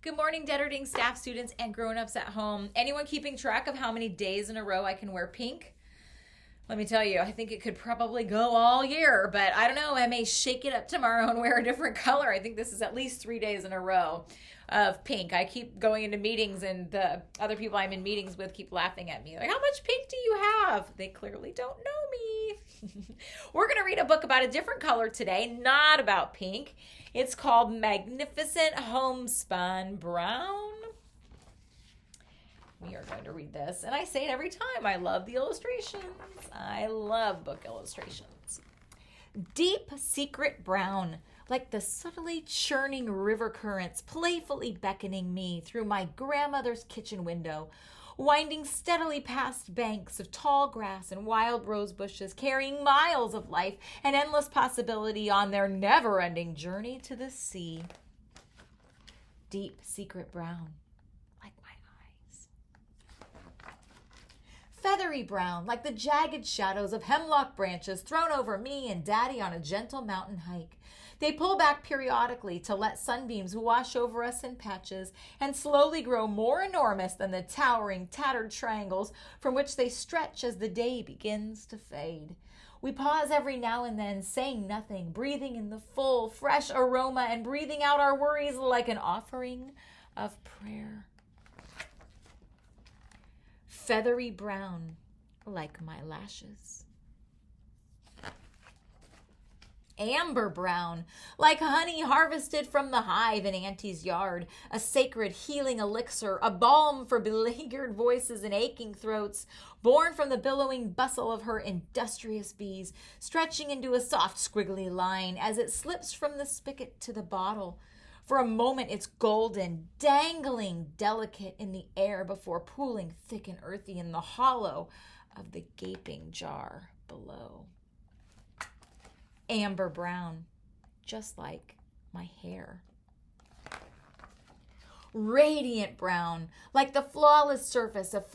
Good morning, Detterding staff, students, and grown-ups at home. Anyone keeping track of how many days in a row I can wear pink? Let me tell you, I think it could probably go all year, but I don't know. I may shake it up tomorrow and wear a different color. I think this is at least 3 days in a row of pink. I keep going into meetings, and the other people I'm in meetings with keep laughing at me. Like, how much pink do you have? They clearly don't know me. We're going to read a book about a different color today, not about pink. It's called Magnificent Homespun Brown. We are going to read this, and I say it every time. I love the illustrations. I love book illustrations. Deep secret brown, like the subtly churning river currents playfully beckoning me through my grandmother's kitchen window, winding steadily past banks of tall grass and wild rose bushes, carrying miles of life and endless possibility on their never-ending journey to the sea. Deep secret brown, like my eyes. Feathery brown, like the jagged shadows of hemlock branches thrown over me and Daddy on a gentle mountain hike. They pull back periodically to let sunbeams wash over us in patches and slowly grow more enormous than the towering, tattered triangles from which they stretch as the day begins to fade. We pause every now and then, saying nothing, breathing in the full, fresh aroma and breathing out our worries like an offering of prayer. Feathery brown, like my lashes. Amber brown, like honey harvested from the hive in Auntie's yard, a sacred healing elixir, a balm for beleaguered voices and aching throats, born from the billowing bustle of her industrious bees, stretching into a soft squiggly line as it slips from the spigot to the bottle. For a moment it's golden, dangling delicate in the air before pooling thick and earthy in the hollow of the gaping jar below. Amber brown, just like my hair. Radiant brown, like the flawless surface of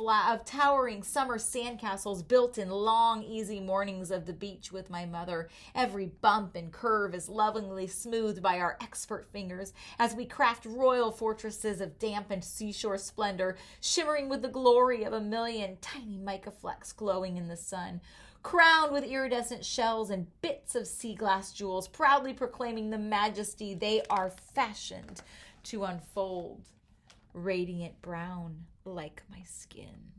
towering summer sandcastles built in long, easy mornings of the beach with my mother. Every bump and curve is lovingly smoothed by our expert fingers as we craft royal fortresses of dampened seashore splendor, shimmering with the glory of a million tiny mica flecks glowing in the sun, crowned with iridescent shells and bits of sea glass jewels, proudly proclaiming the majesty they are fashioned to unfold. Radiant brown, like my skin.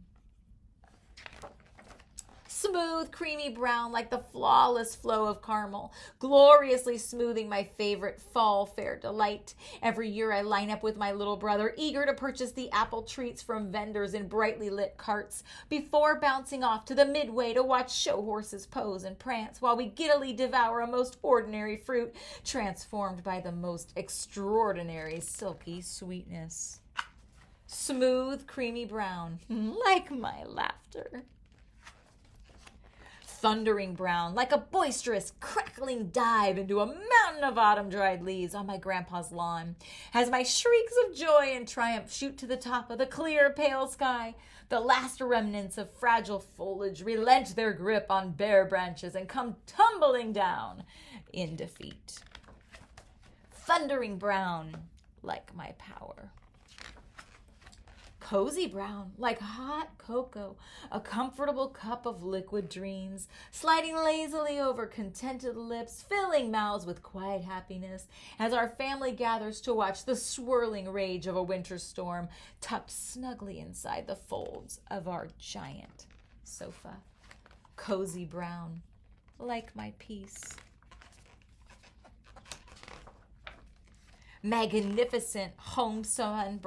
Smooth, creamy brown, like the flawless flow of caramel, gloriously smoothing my favorite fall fair delight. Every year I line up with my little brother, eager to purchase the apple treats from vendors in brightly lit carts, before bouncing off to the midway to watch show horses pose and prance, while we giddily devour a most ordinary fruit, transformed by the most extraordinary silky sweetness. Smooth, creamy brown, like my laughter. Thundering brown, like a boisterous, crackling dive into a mountain of autumn-dried leaves on my grandpa's lawn. As my shrieks of joy and triumph shoot to the top of the clear, pale sky, the last remnants of fragile foliage relent their grip on bare branches and come tumbling down in defeat. Thundering brown, like my power. Cozy brown, like hot cocoa, a comfortable cup of liquid dreams, sliding lazily over contented lips, filling mouths with quiet happiness as our family gathers to watch the swirling rage of a winter storm, tucked snugly inside the folds of our giant sofa. Cozy brown, like my peace. Magnificent homespun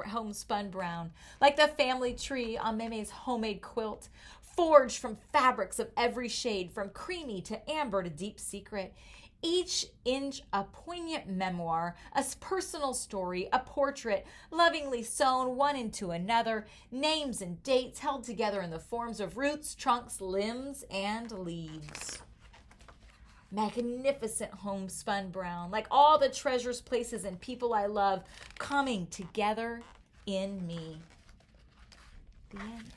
brown, like the family tree on Meme's homemade quilt, forged from fabrics of every shade, from creamy to amber to deep secret. Each inch a poignant memoir, a personal story, a portrait, lovingly sewn one into another, names and dates held together in the forms of roots, trunks, limbs, and leaves. Magnificent homespun brown, like all the treasures, places, and people I love coming together in me. The end.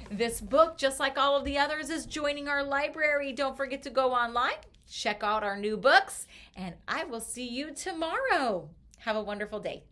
This book, just like all of the others, is joining our library. Don't forget to go online, check out our new books, and I will see you tomorrow. Have a wonderful day.